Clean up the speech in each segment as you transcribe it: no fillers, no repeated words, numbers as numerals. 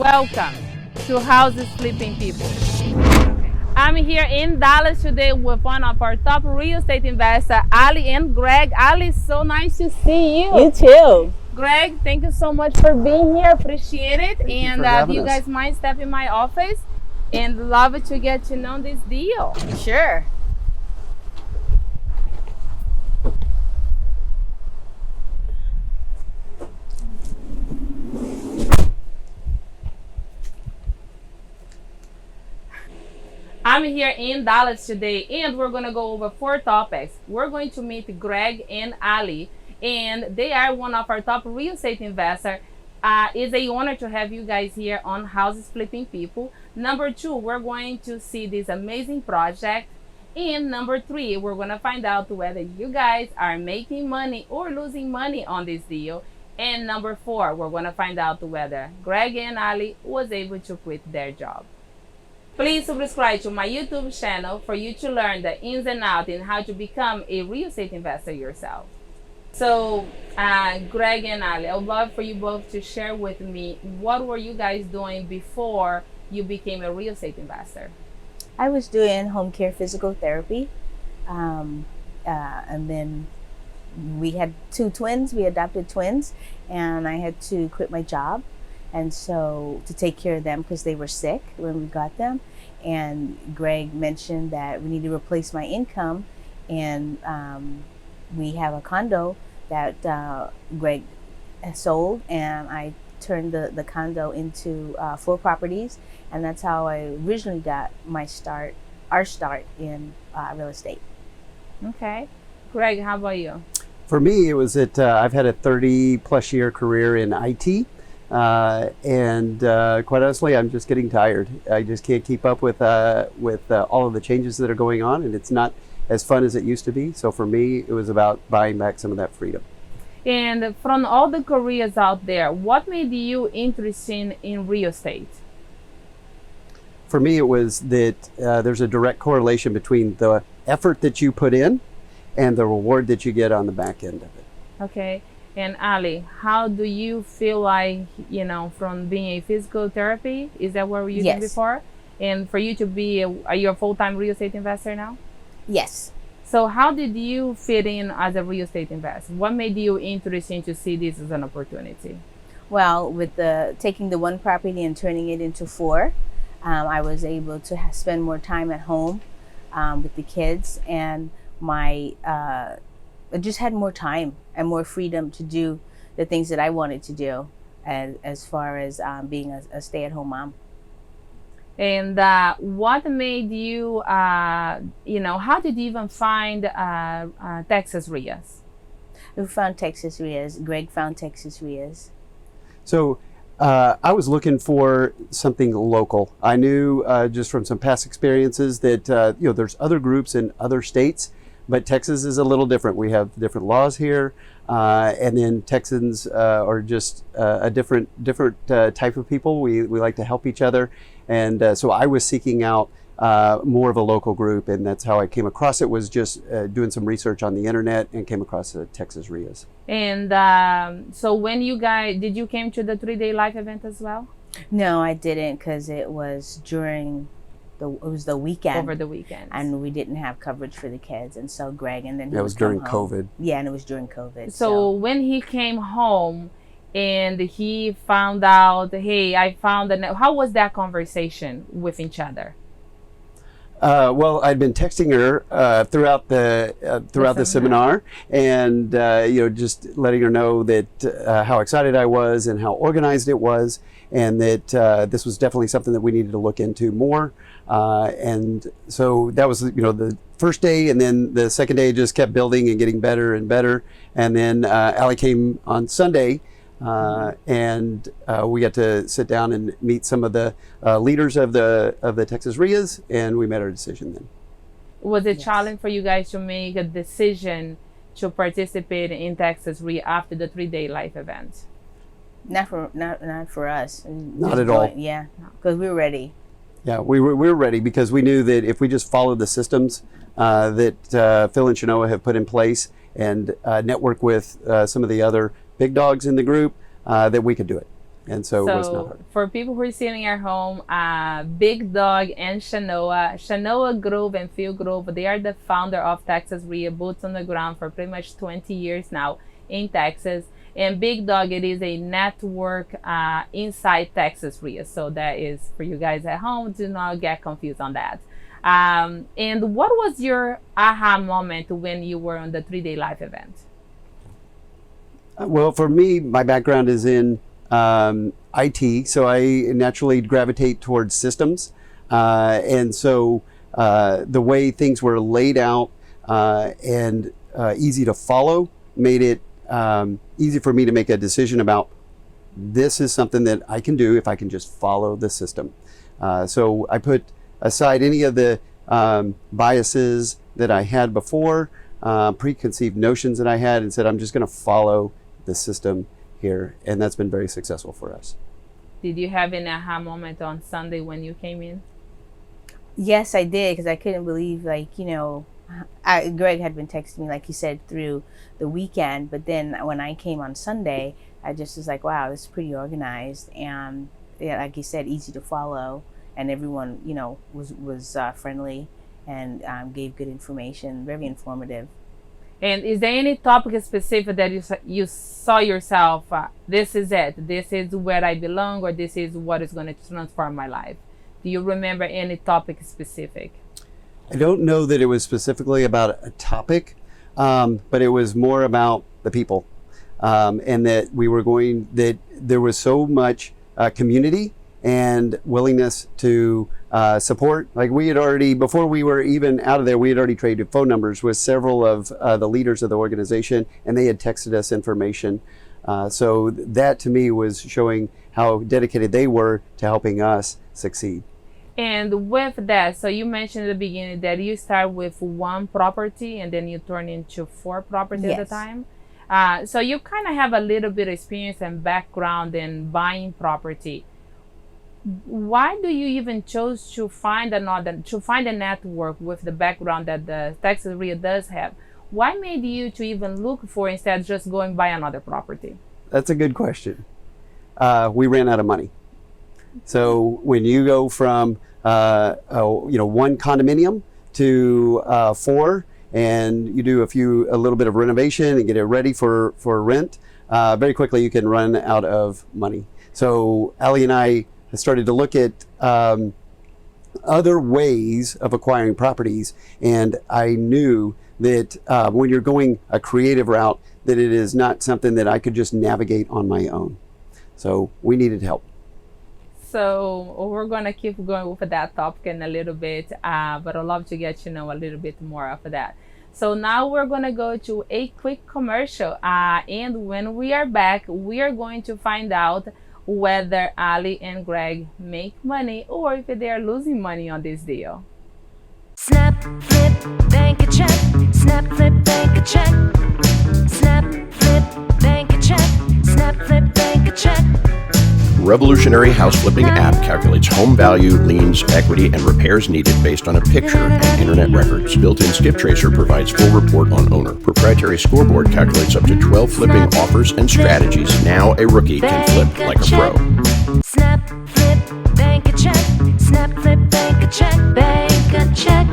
Welcome to Houses Flipping People. I'm here in Dallas today with one of our top real estate investors, Allie and Greg. Allie, so nice to see you. You too. Greg, thank you so much for being here. Appreciate it. Thank and you you guys might step in my office and love to get to know this deal. Sure. I'm here in Dallas today, and we're going to go over 4 topics. We're going to meet Greg and Allie, and they are one of our top real estate investors. It's an honor to have you guys here on Houses Flipping People. Number 2, we're going to see this amazing project. And number 3, we're going to find out whether you guys are making money or losing money on this deal. And number 4, we're going to find out whether Greg and Allie was able to quit their job. Please subscribe to my YouTube channel for you to learn the ins and outs and how to become a real estate investor yourself. So, Greg and Allie, I would love for you both to share with me, what were you guys doing before you became a real estate investor? I was doing home care physical therapy. And then we had 2 twins. We adopted twins, and I had to quit my job. And so to take care of them because they were sick when we got them. And Greg mentioned that we need to replace my income. And we have a condo that Greg sold, and I turned the condo into 4 properties. And that's how I originally got our start in real estate. Okay. Greg, how about you? For me, it was that I've had a 30-plus year career in IT. And quite honestly, I'm just getting tired. I just can't keep up with all of the changes that are going on, and it's not as fun as it used to be. So for me, it was about buying back some of that freedom. And from all the careers out there, what made you interested in real estate? For me, it was that there's a direct correlation between the effort that you put in and the reward that you get on the back end of it. Okay. And Allie, how do you feel like, from being a physical therapy, is that where you did before? And for you to be, are you a full-time real estate investor now? Yes. So how did you fit in as a real estate investor? What made you interested to see this as an opportunity? Well, with taking the 1 property and turning it into 4, I was able to spend more time at home with the kids, and I just had more time and more freedom to do the things that I wanted to do, as far as being a stay-at-home mom. And what made you, how did you even find Texas RIAs? Who found Texas RIAs? Greg found Texas RIAs. So I was looking for something local. I knew just from some past experiences that there's other groups in other states, but Texas is a little different. We have different laws here, and then Texans are just a different type of people. We like to help each other, and so I was seeking out more of a local group, and that's how I came across it. Was just doing some research on the internet and came across the Texas RIAs. And so when did you came to the 3-day live event as well? No, I didn't, because it was the weekend. Over the weekend. And we didn't have coverage for the kids. And so Greg, and then it was during COVID. Yeah, and it was during COVID. So when he came home and he found out, hey, I found how was that conversation with each other? Well, I'd been texting her throughout the seminar, and just letting her know that how excited I was and how organized it was, and that this was definitely something that we needed to look into more. And so that was the first day, and then the second day just kept building and getting better and better. And then Allie came on Sunday. And we got to sit down and meet some of the leaders of the Texas RIAs, and we made our decision then. Was it challenging for you guys to make a decision to participate in Texas RIA after the 3-day live event? Not for us. Not at all. Yeah, because we were ready. Yeah, we were ready, because we knew that if we just followed the systems that Phil and Shanoa have put in place, and network with some of the other big dogs in the group, that we could do it. And so it was not hard. For people who are sitting at home, Big Dog and Shanoa Grove and Phil Grove, they are the founder of Texas REIA, boots on the ground for pretty much 20 years now in Texas. And Big Dog, it is a network inside Texas REIA. So that is for you guys at home. Do not get confused on that. And what was your aha moment when you were on the 3-day live event? Well, for me, my background is in IT, so I naturally gravitate towards systems. And so the way things were laid out and easy to follow made it easy for me to make a decision about this is something that I can do if I can just follow the system. So I put aside any of the biases that I had before, preconceived notions that I had, and said I'm just going to follow the system here, and that's been very successful for us. Did you have an aha moment on Sunday when you came in? Yes, I did, because I couldn't believe, like, you know, Greg had been texting me, like you said, through the weekend, but then when I came on Sunday, I just was like, wow, this is pretty organized, and yeah, like you said, easy to follow, and everyone, you know, was friendly and gave good information, very informative. And is there any topic specific that you saw yourself, this is it, this is where I belong, or this is what is going to transform my life? Do you remember any topic specific? I don't know that it was specifically about a topic, but it was more about the people, and that that there was so much community and willingness to support. Like we had already, before we were even out of there, we had already traded phone numbers with several of the leaders of the organization, and they had texted us information. So that to me was showing how dedicated they were to helping us succeed. And with that, so you mentioned at the beginning that you start with one property and then you turn into 4 properties Yes. at a time. So you kind of have a little bit of experience and background in buying property. Why do you even choose to find a network with the background that the Texas REIA does have? Why made you to even look for instead of just going buy another property? That's a good question. We ran out of money. So when you go from one condominium to 4, and you do a little bit of renovation and get it ready for rent, very quickly you can run out of money. So Allie and I started to look at other ways of acquiring properties, and I knew that when you're going a creative route, that it is not something that I could just navigate on my own. So we needed help. So we're going to keep going with that topic in a little bit, but I'd love to get to know a little bit more of that. So now we're going to go to a quick commercial, and when we are back, we are going to find out whether Allie and Greg make money or if they are losing money on this deal. Snap, flip, bank a check. Snap, flip, bank a check. Snap, flip, bank a check. Snap, flip, bank a check. Revolutionary house flipping app calculates home value, liens, equity, and repairs needed based on a picture and internet records. Built-in skip tracer provides full report on owner. Proprietary scoreboard calculates up to 12 flipping offers and strategies. Now a rookie can flip like a pro. Snap, flip, bank a check. Snap, flip, bank a check. Bank a check.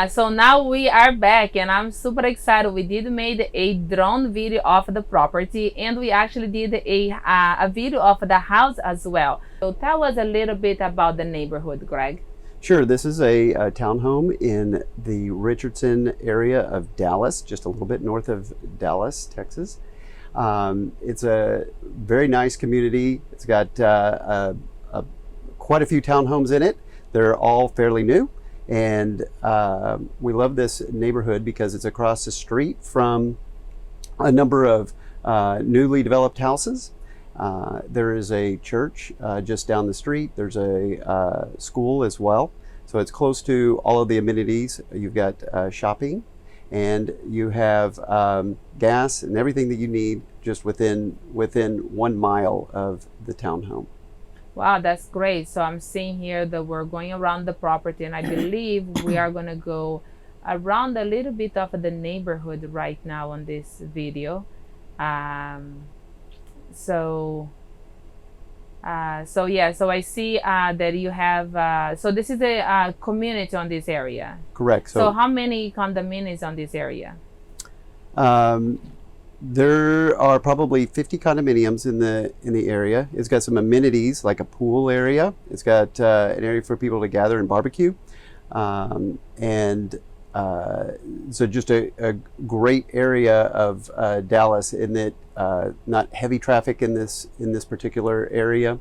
So now we are back, and I'm super excited. We did made a drone video of the property, and we actually did a video of the house as well. So tell us a little bit about the neighborhood, Greg. Sure, this is a townhome in the Richardson area of Dallas, just a little bit north of Dallas, Texas. It's a very nice community. It's got quite a few townhomes in it. They're all fairly new. And we love this neighborhood because it's across the street from a number of newly developed houses. There is a church just down the street. There's a school as well. So it's close to all of the amenities. You've got shopping, and you have gas and everything that you need just within 1 mile of the townhome. Wow, that's great. So I'm seeing here that we're going around the property, and I believe we are going to go around a little bit of the neighborhood right now on this video. So So yeah, so I see that you have, so this is a community on this area. Correct. So how many condominiums on this area? There are probably 50 condominiums in the area. It's got some amenities like a pool area. It's got an area for people to gather and barbecue, and so just a great area of Dallas in that not heavy traffic in this particular area,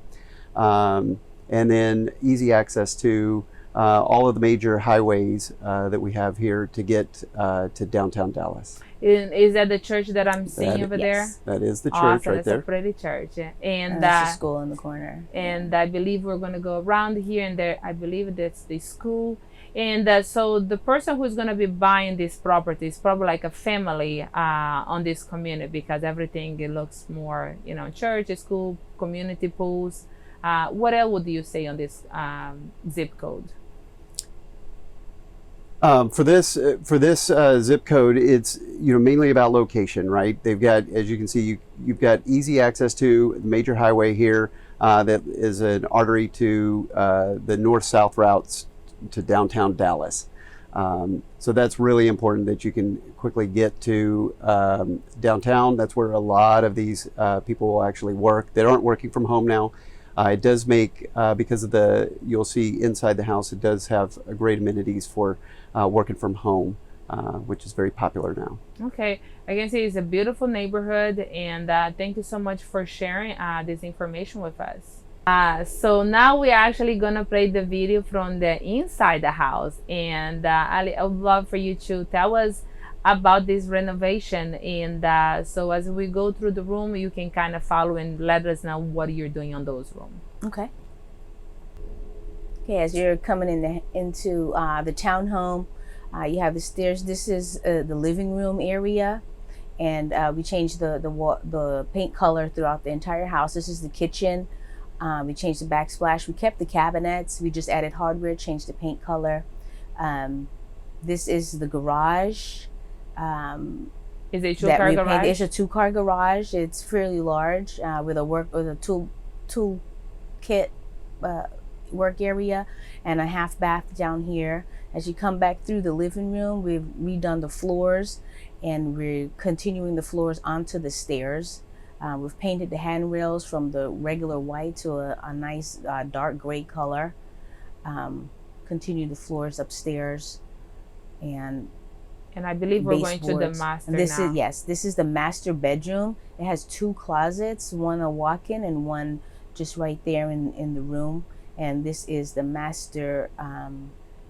and then easy access to all of the major highways that we have here to get to downtown Dallas. Is that the church that I'm seeing over yes. there? That is the church Awesome. right It's there. a pretty church. And that's the school in the corner. and I believe we're going to go around here, and there I believe that's the school. And so the person who's going to be buying this property is probably like a family on this community, because everything, it looks more, you know, church, school, community pools. What else would you say on this zip code? For this zip code, it's mainly about location, right? They've got, as you can see, you've got easy access to the major highway here that is an artery to the north-south routes to downtown Dallas. So that's really important that you can quickly get to downtown. That's where a lot of these people will actually work that aren't working from home now. It does make, because of you'll see inside the house, it does have great amenities for working from home, which is very popular now. Okay, I can see it's a beautiful neighborhood, and thank you so much for sharing this information with us. So now we're actually gonna play the video from the inside the house, and Ali, I would love for you to tell us about this renovation, and so as we go through the room, you can kind of follow and let us know what you're doing on those rooms. Okay. Okay, as you're coming into the townhome, you have the stairs. This is the living room area, and we changed the paint color throughout the entire house. This is the kitchen. We changed the backsplash. We kept the cabinets. We just added hardware, changed the paint color. This is the garage. Is it a two-car garage? It's a two-car garage. It's fairly large with a tool kit work area and a half bath down here. As you come back through the living room, we've redone the floors, and we're continuing the floors onto the stairs. We've painted the handrails from the regular white to a nice dark gray color. Continue the floors upstairs, and I believe we're going to the master now. This is the master bedroom. It has two closets, one a walk-in and one just right there in the room. And this is the master.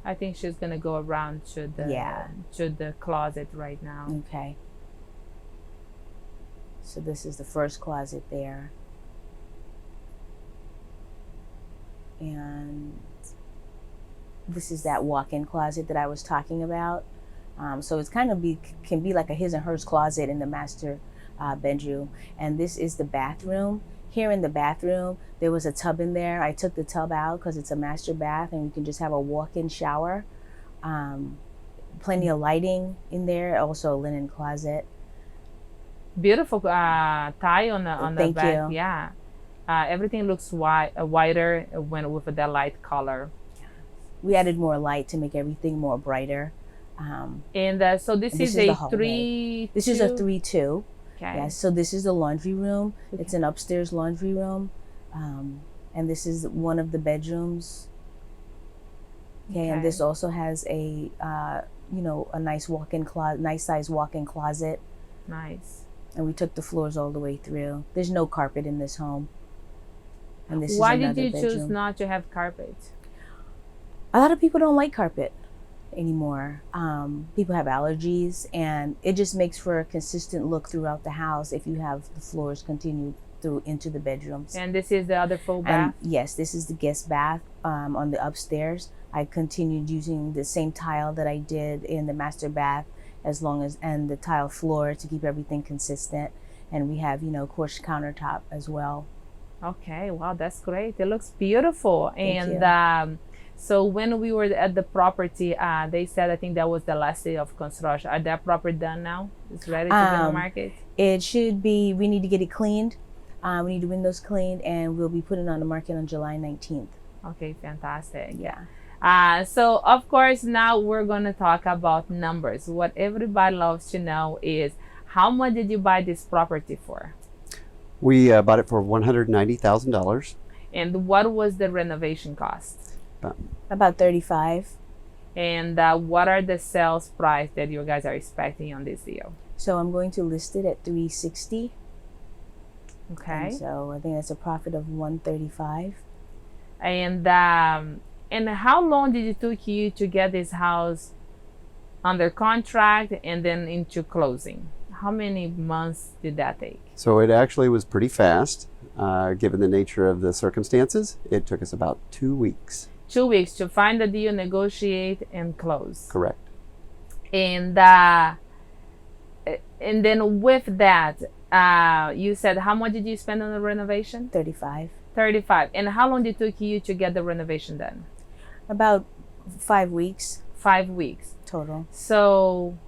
I think she's gonna go around to the closet right now. Okay. So this is the first closet there. And this is that walk-in closet that I was talking about. So it's kind of can be like a his and hers closet in the master bedroom. And this is the bathroom. Here in the bathroom, there was a tub in there. I took the tub out because it's a master bath, and you can just have a walk-in shower. Plenty of lighting in there. Also a linen closet. Beautiful tie on the Thank back. you. Yeah, everything looks whiter when with that light color. We added more light to make everything more brighter. And so this is a 3-2. This is a 3-2. Okay. Yes. So this is the laundry room. Okay. It's an upstairs laundry room, and this is one of the bedrooms. Okay. And this also has a a nice walk-in closet, nice size walk-in closet. Nice. And we took the floors all the way through. There's no carpet in this home. And this Why is another did you bedroom. choose not to have carpet? A lot of people don't like carpet anymore. People have allergies, and it just makes for a consistent look throughout the house if you have the floors continue through into the bedrooms. And this is the other full bath? And yes, this is the guest bath on the upstairs. I continued using the same tile that I did in the master bath, and the tile floor to keep everything consistent. And we have, quartz countertop as well. Okay, wow, that's great. It looks beautiful. Thank And so when we were at the property, they said, I think that was the last day of construction. Are that property done now? It's ready to go to market? It should be. We need to get it cleaned. We need the windows cleaned, and we'll be putting it on the market on July 19th. Okay, fantastic. Yeah. So of course, now we're going to talk about numbers. What everybody loves to know is, how much did you buy this property for? We bought it for $190,000. And what was the renovation cost? About 35. And what are the sales price that you guys are expecting on this deal? So I'm going to list it at 360. Okay. And so I think that's a profit of 135. And how long did it took you to get this house under contract and then into closing? How many months did that take? So it actually was pretty fast, given the nature of the circumstances. It took us about 2 weeks. 2 weeks to find the deal, negotiate, and close. Correct. And then with that, you said, how much did you spend on the renovation? 35. 35. And how long did it took you to get the renovation done? About 5 weeks 5 weeks. total. So,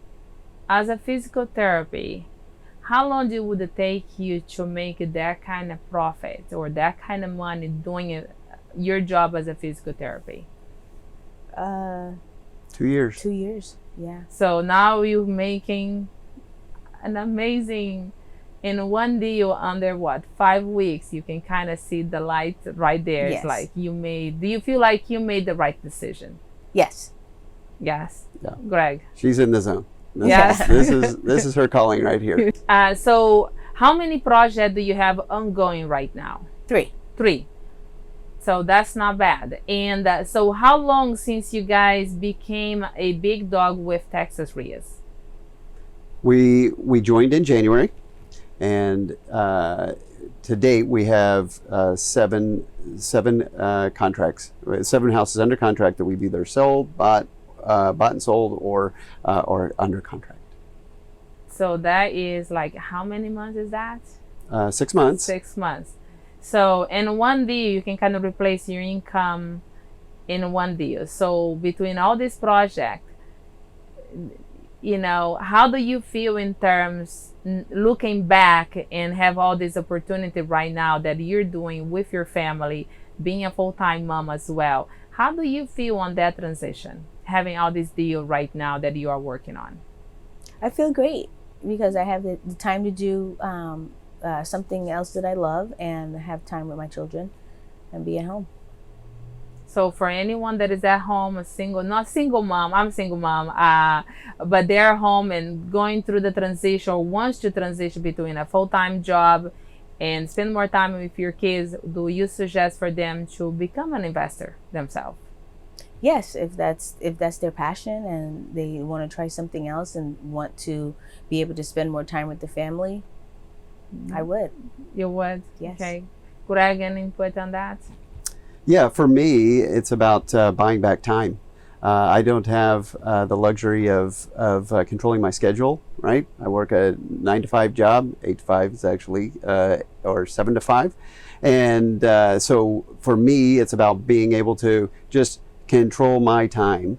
as a physical therapy, how long would it take you to make that kind of profit or that kind of money doing your job as a physical therapy? 2 years. 2 years. Yeah. So now you're making an amazing, in one deal under 5 weeks, you can kind of see the light right there. Yes. It's like do you feel like you made the right decision? Yes. Yes. Yeah. Greg. She's in the zone. Yes. This is her calling right here. So how many projects do you have ongoing right now? 3. 3. So that's not bad. And so how long since you guys became a big dog with Texas Rias? We joined in January, and to date we have seven contracts, 7 houses under contract that we've either sold, bought and sold, or under contract. So that is like, how many months is that? 6 months. 6 months. So in one deal, you can kind of replace your income in one deal. So between all these projects, how do you feel in terms looking back and have all this opportunity right now that you're doing with your family, being a full-time mom as well? How do you feel on that transition, having all this deal right now that you are working on? I feel great because I have the time to do something else that I love and have time with my children and be at home. So for anyone that is at home, not single mom, I'm a single mom, but they're home and going through the transition or wants to transition between a full-time job and spend more time with your kids, do you suggest for them to become an investor themselves? Yes, if that's their passion and they want to try something else and want to be able to spend more time with the family, I would. You would? Yes. Okay. Greg, any input on that? Yeah, for me, it's about buying back time. I don't have the luxury of controlling my schedule, right? I work a 9 to 5 job, 8 to 5 is actually, or 7 to 5. And so for me, it's about being able to just control my time.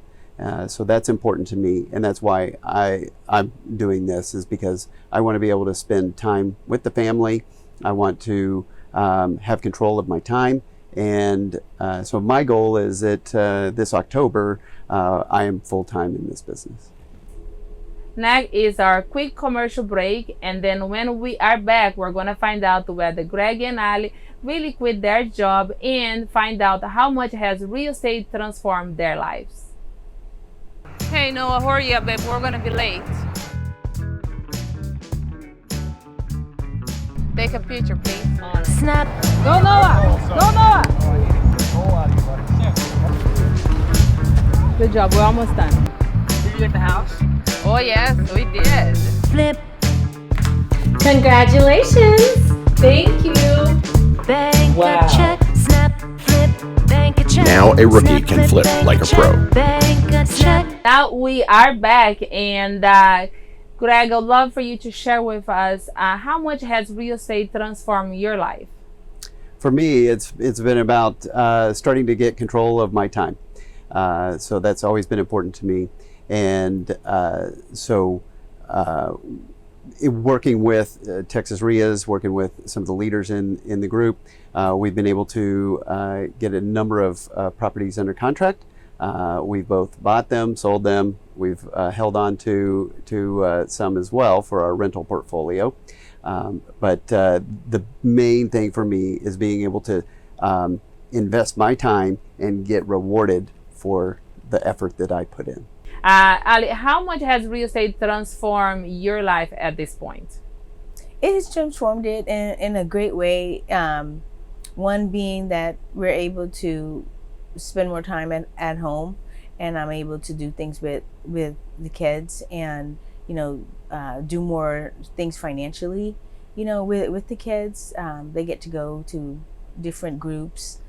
So that's important to me. And that's why I'm doing this, is because I want to be able to spend time with the family. I want to have control of my time. And so my goal is that this October, I am full-time in this business. Next is our quick commercial break, and then when we are back, we're going to find out whether Greg and Allie really quit their job and find out how much has real estate transformed their lives. Hey Noah, hurry up, babe. We're going to be late. Take a picture, please. Snap. Go Noah! Go Noah! Good job, we're almost done. Did you get the house? Oh yes, we did. Flip. Congratulations! Thank you. Bank a check. Snap. Flip. Bank a check. Now a rookie Snap, can flip bank like a check, pro. Bank a check. Now we are back, and Greg, I'd love for you to share with us how much has real estate transformed your life? For me, it's been about starting to get control of my time. So that's always been important to me. And so working with Texas RIAs, working with some of the leaders in the group, we've been able to get a number of properties under contract. We've both bought them, sold them. We've held on to some as well for our rental portfolio. But the main thing for me is being able to invest my time and get rewarded for the effort that I put in. Ali, how much has real estate transformed your life at this point? It has transformed it in a great way. One being that we're able to spend more time at home, and I'm able to do things with the kids, and do more things financially. With the kids, they get to go to different groups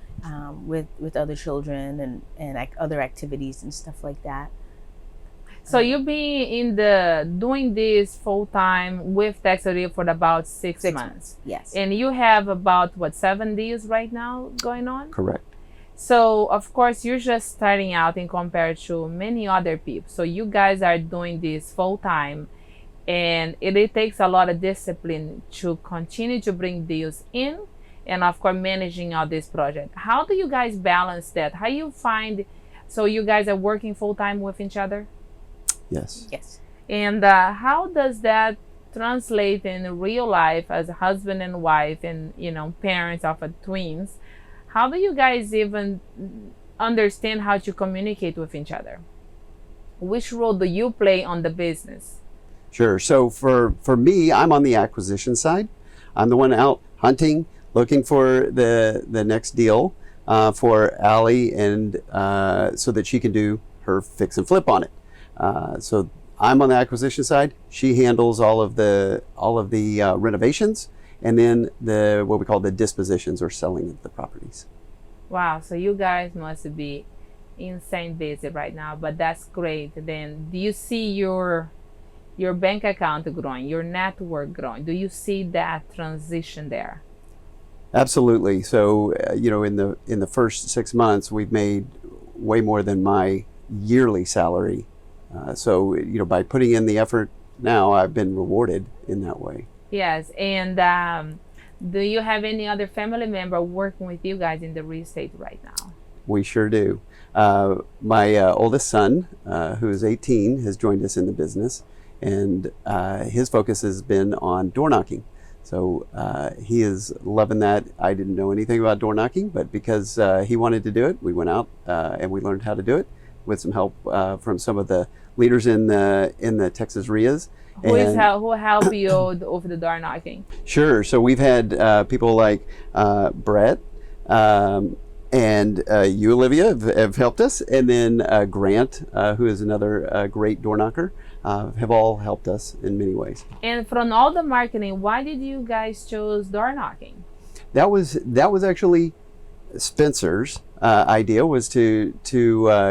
with other children and other activities and stuff like that. So you've been doing this full time with Texas RIA for about six months. Yes. And you have about 7 deals right now going on? Correct. So of course you're just starting out in compared to many other people. So you guys are doing this full time, and it takes a lot of discipline to continue to bring deals in, and of course managing all this project. How do you guys balance that? How you find, so you guys are working full time with each other? Yes. Yes. And how does that translate in real life as a husband and wife, and parents of twins? How do you guys even understand how to communicate with each other? Which role do you play on the business? Sure. So for me, I'm on the acquisition side. I'm the one out hunting, looking for the next deal for Allie, and so that she can do her fix and flip on it. So I'm on the acquisition side. She handles all of the renovations, and then what we call the dispositions, or selling of the properties. Wow, so you guys must be insane busy right now, but that's great. Then do you see your bank account growing, your network growing? Do you see that transition there? Absolutely. So in the first 6 months, we've made way more than my yearly salary. So by putting in the effort now, I've been rewarded in that way. Yes. And do you have any other family member working with you guys in the real estate right now? We sure do. My oldest son, who is 18, has joined us in the business, and his focus has been on door knocking. So he is loving that. I didn't know anything about door knocking, but because he wanted to do it, we went out and we learned how to do it with some help from some of the leaders in the Texas RIAs. Who help you over the door knocking? Sure. So we've had people like Brett and you, Olivia, have helped us, and then Grant, who is another great door knocker, have all helped us in many ways. And from all the marketing, why did you guys choose door knocking? That was actually Spencer's idea, was to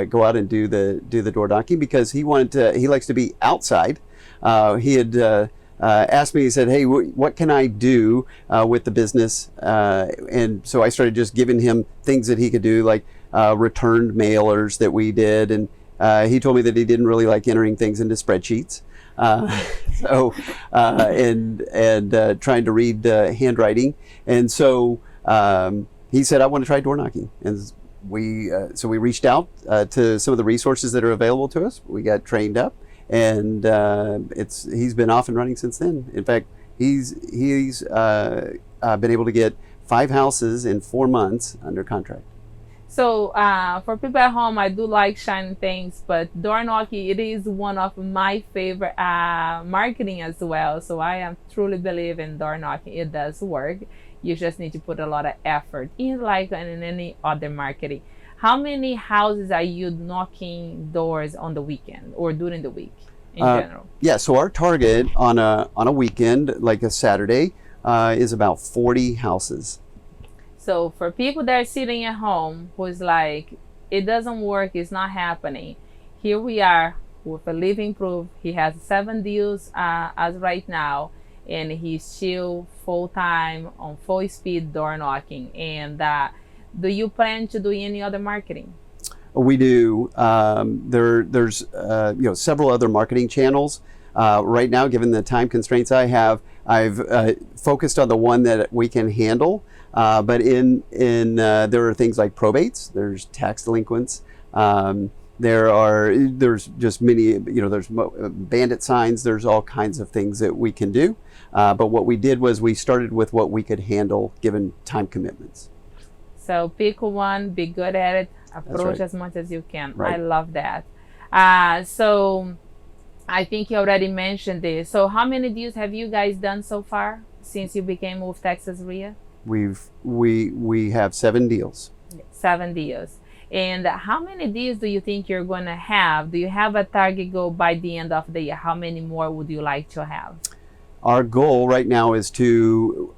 go out and do the door knocking, because he likes to be outside. He had asked me, he said, hey, what can I do with the business? And so I started just giving him things that he could do, like returned mailers that we did. And he told me that he didn't really like entering things into spreadsheets. And trying to read handwriting. And so he said, I want to try door knocking. And so we reached out to some of the resources that are available to us. We got trained up, and he's been off and running since then. In fact, he's been able to get 5 houses in 4 months under contract. So for people at home, I do like shiny things, but door knocking, it is one of my favorite marketing as well. So I truly believe in door knocking. It does work. You just need to put a lot of effort in, like in any other marketing. How many houses are you knocking doors on the weekend or during the week in general? Yeah, so our target on a weekend, like a Saturday, is about 40 houses. So for people that are sitting at home who's like, it doesn't work, it's not happening, here we are with a living proof. He has 7 deals as right now, and he's still full-time on full speed door knocking. And do you plan to do any other marketing? We do. There's several other marketing channels. Right now, given the time constraints I have, I've focused on the one that we can handle. But there are things like probates, there's tax delinquents, there's just many, there's bandit signs, there's all kinds of things that we can do. But what we did was we started with what we could handle given time commitments. So pick one, be good at it, approach right. as much as you can. Right. I love that. So I think you already mentioned this. So how many deals have you guys done so far since you became with Texas REIA? We have 7 deals. 7 deals. And how many deals do you think you're going to have? Do you have a target goal by the end of the year? How many more would you like to have? Our goal right now is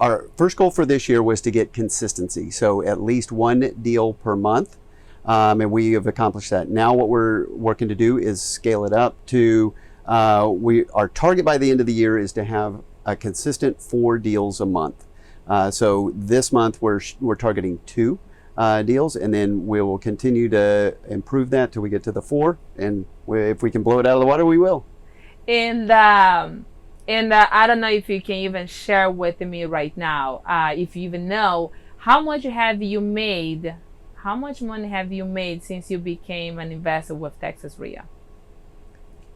our first goal for this year was to get consistency. So at least 1 deal per month. And we have accomplished that. Now what we're working to do is scale it up to, our target by the end of the year is to have a consistent 4 deals a month. So this month we're targeting 2 deals, and then we will continue to improve that till we get to the 4. And if we can blow it out of the water, we will. And I don't know if you can even share with me right now, if you even know, how much have you made? How much money have you made since you became an investor with Texas REIA?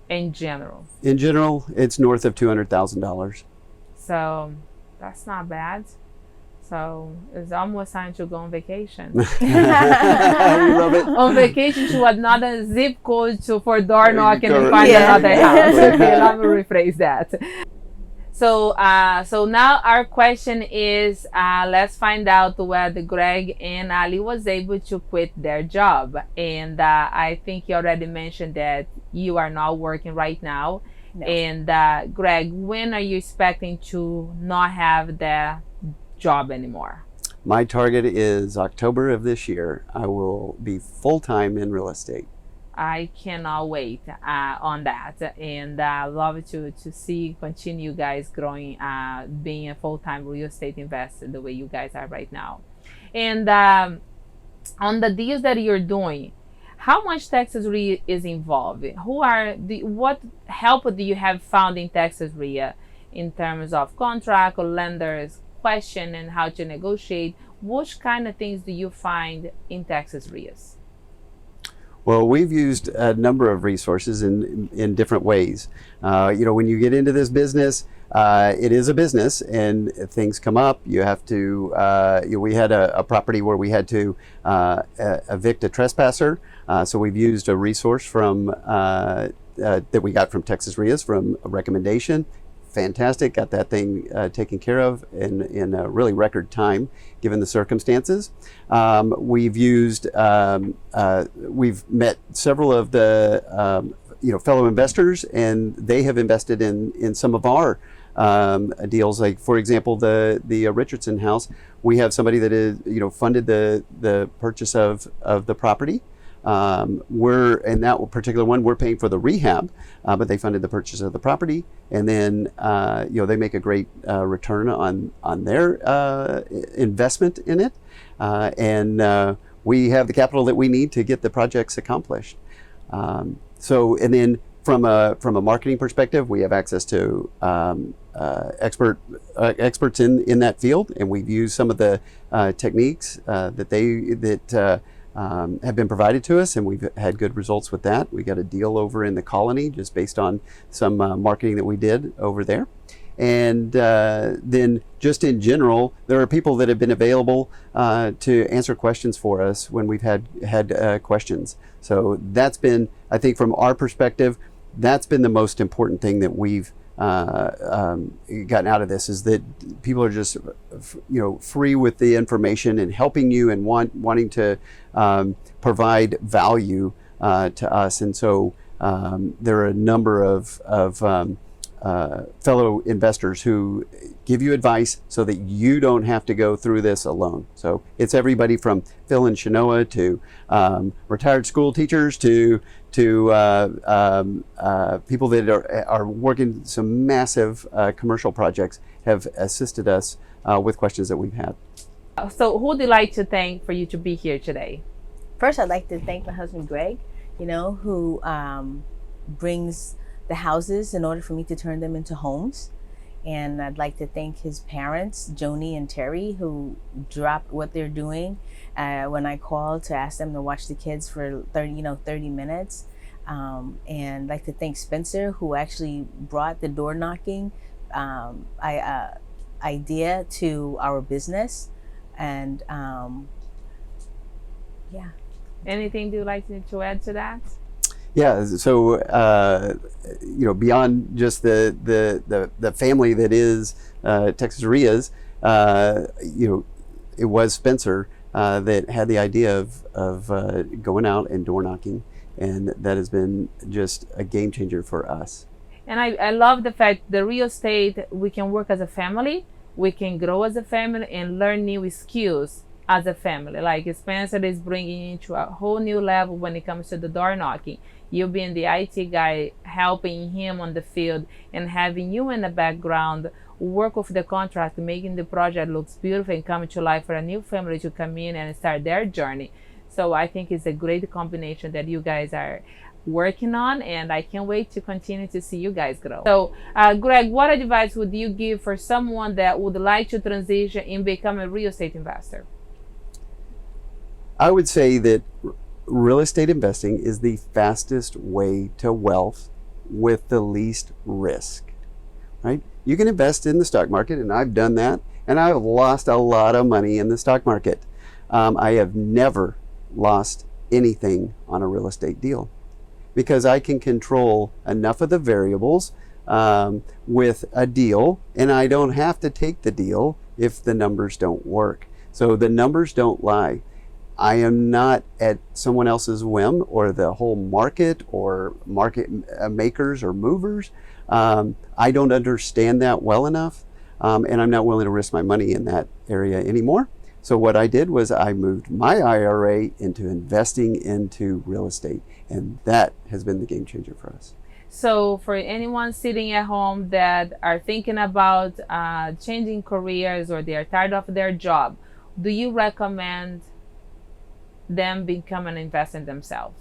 In general. In general, it's north of $200,000. So that's not bad. So it's almost time to go on vacation. We love it. On vacation to another zip code for door knocking and find Yeah. another house. Okay, let me rephrase that. So now our question is, let's find out whether Greg and Allie was able to quit their job. And I think you already mentioned that you are not working right now. No. And Greg, when are you expecting to not have the job anymore? My target is October of this year. I will be full-time in real estate. I cannot wait on that, and love to continue you guys growing, being a full-time real estate investor the way you guys are right now. And on the deals that you're doing, how much Texas REIA is involved? What help do you have found in Texas REIA in terms of contract or lenders, question and how to negotiate? Which kind of things do you find in Texas REIAs? Well, we've used a number of resources in different ways. When you get into this business, it is a business and things come up. You have to, we had a property where we had to evict a trespasser. So we've used a resource from that we got from Texas REIAs from a recommendation. Fantastic, got that thing taken care of in a really record time given the circumstances. We've met several of the fellow investors, and they have invested in some of our deals. Like, for example, the Richardson house, we have somebody that is funded the purchase of the property. We're in that particular one, we're paying for the rehab, but they funded the purchase of the property, and then they make a great return on their investment in it, and we have the capital that we need to get the projects accomplished. And then from a marketing perspective, we have access to experts in that field, and we've used some of the techniques that have been provided to us, and we've had good results with that. We got a deal over in the Colony just based on some marketing that we did over there. And then just in general, there are people that have been available to answer questions for us when we've had questions. So that's been, I think from our perspective, that's been the most important thing that we've gotten out of this, is that people are just free with the information and helping you and wanting to provide value to us. And so there are a number of fellow investors who give you advice so that you don't have to go through this alone. So it's everybody from Phil and Shanoa to retired school teachers to people that are working some massive commercial projects have assisted us with questions that we've had. So who would you like to thank for you to be here today? First, I'd like to thank my husband, Greg, who brings the houses in order for me to turn them into homes. And I'd like to thank his parents, Joni and Terry, who dropped what they're doing when I called to ask them to watch the kids for 30 minutes. And I'd like to thank Spencer, who actually brought the door knocking idea to our business. And yeah. Anything you'd like to add to that? Yeah, so beyond just the family that is Texas RIAs, it was Spencer that had the idea of going out and door knocking, and that has been just a game changer for us. And I love the fact the real estate, we can work as a family, we can grow as a family and learn new skills as a family. Like Spencer is bringing into a whole new level when it comes to the door knocking. You being the IT guy, helping him on the field, and having you in the background work with the contract, making the project looks beautiful and come to life for a new family to come in and start their journey. So I think it's a great combination that you guys are working on, and I can't wait to continue to see you guys grow. So Greg, what advice would you give for someone that would like to transition and become a real estate investor? I would say that real estate investing is the fastest way to wealth with the least risk, right? You can invest in the stock market, and I've done that, and I've lost a lot of money in the stock market. I have never lost anything on a real estate deal because I can control enough of the variables with a deal, and I don't have to take the deal if the numbers don't work. So the numbers don't lie. I am not at someone else's whim or the whole market or market makers or movers. I don't understand that well enough, and I'm not willing to risk my money in that area anymore. So what I did was I moved my IRA into investing into real estate, and that has been the game changer for us. So for anyone sitting at home that are thinking about changing careers or they are tired of their job, do you recommend them become an investor in themselves?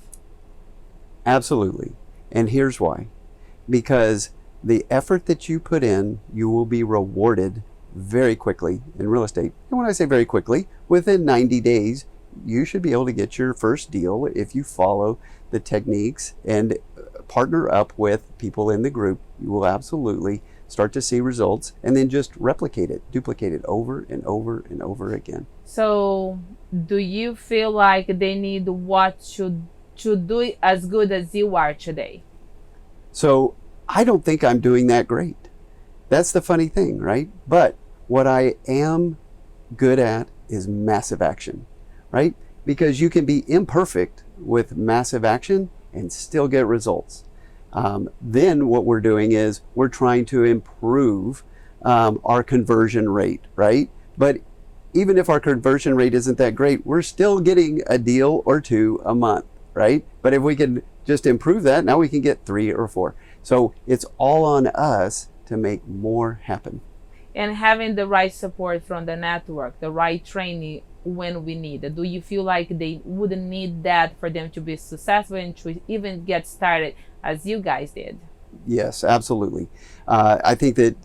Absolutely. And here's why. Because the effort that you put in, you will be rewarded very quickly in real estate. And when I say very quickly, within 90 days, you should be able to get your first deal if you follow the techniques and partner up with people in the group. You will absolutely start to see results, and then just replicate it, duplicate it over and over and over again. So do you feel like they need what to do as good as you are today? So I don't think I'm doing that great. That's the funny thing, right? But what I am good at is massive action, right? Because you can be imperfect with massive action and still get results. Then what we're doing is we're trying to improve our conversion rate, right? But even if our conversion rate isn't that great, we're still getting a deal or two a month, right? But if we can just improve that, now we can get 3 or 4. So it's all on us to make more happen. And having the right support from the network, the right training when we need it. Do you feel like they wouldn't need that for them to be successful and to even get started as you guys did? Yes, absolutely. I think that,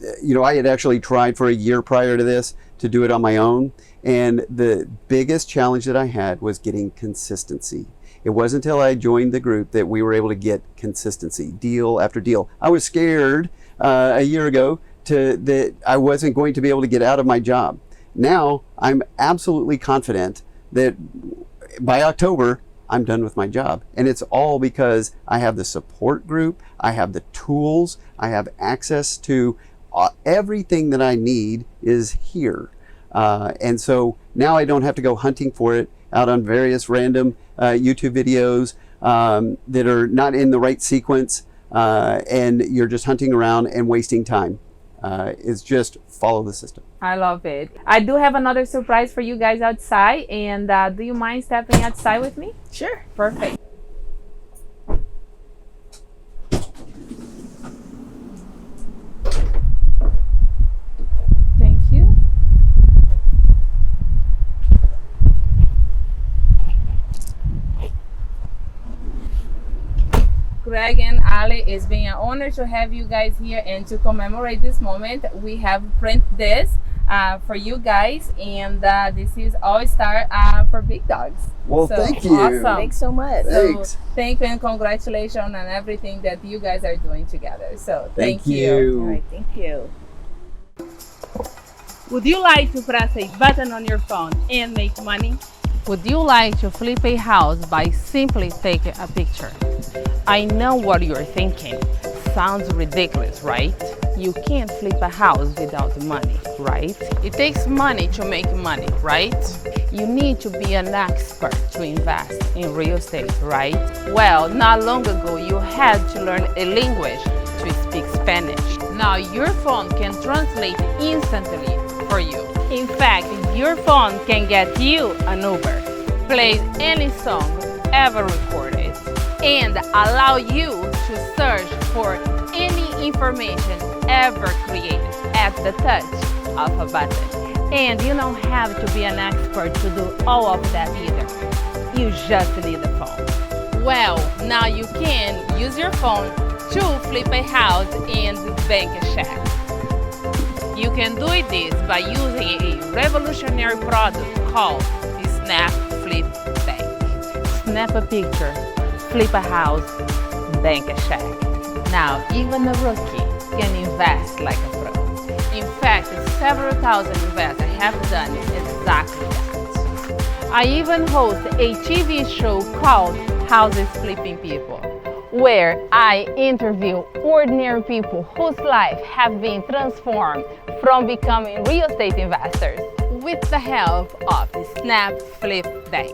I had actually tried for a year prior to this to do it on my own. And the biggest challenge that I had was getting consistency. It wasn't until I joined the group that we were able to get consistency, deal after deal. I was scared a year ago that I wasn't going to be able to get out of my job. Now I'm absolutely confident that by October, I'm done with my job. And it's all because I have the support group, I have the tools, I have access to everything that I need is here. And so now I don't have to go hunting for it out on various random YouTube videos that are not in the right sequence, and you're just hunting around and wasting time. It's just follow the system. I love it. I do have another surprise for you guys outside, and do you mind stepping outside with me? Sure. Perfect. Thank you. Greg and Allie, it's been an honor to have you guys here, and to commemorate this moment, we have printed this for you guys, and this is All Star for Big Dogs. Well, So, thank you. awesome. Thanks so much. Thanks. So thank you and congratulations on everything that you guys are doing together. So thank All you. right, thank you. Would you like to press a button on your phone and make money? Would you like to flip a house by simply taking a picture? I know what you're thinking. Sounds ridiculous, right? You can't flip a house without money, right? It takes money to make money, right? You need to be an expert to invest in real estate, right? Well, not long ago, you had to learn a language to speak Spanish. Now your phone can translate instantly for you. In fact, your phone can get you an Uber, play any song ever recorded, and allow you to search for any information ever created at the touch of a button. And you don't have to be an expert to do all of that either. You just need a phone. Well, now you can use your phone to flip a house and bank a check. You can do this by using a revolutionary product called the Snap Flip Bank. Snap a picture, flip a house, bank a check. Now, even a rookie can invest like a pro. In fact, several thousand investors have done exactly that. I even host a TV show called Houses Flipping People, where I interview ordinary people whose lives have been transformed from becoming real estate investors with the help of the Snap Flip Bank.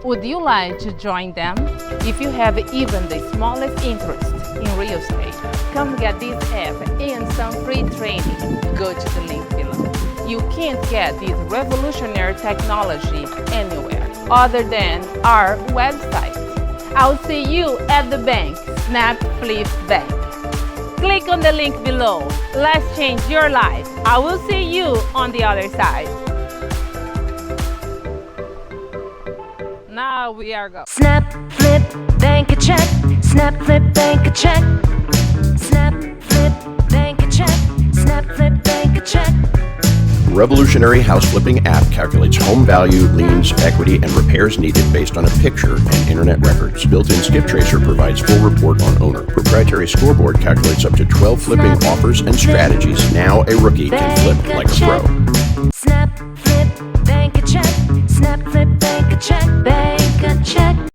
Would you like to join them? If you have even the smallest interest in real estate, come get this app and some free training. Go to the link below. You can't get this revolutionary technology anywhere other than our website. I'll see you at the bank, Snap Flip Bank. Click on the link below. Let's change your life. I will see you on the other side. Now we are going. Snap, flip, bank a check. Snap, flip, bank a check. Snap, flip, bank a check. Snap, flip, bank a check. Revolutionary house flipping app calculates home value, liens, equity, and repairs needed based on a picture and internet records. Built-in skip tracer provides full report on owner. Proprietary scoreboard calculates up to 12 flipping offers and strategies. Now a rookie can flip like a pro. Snap,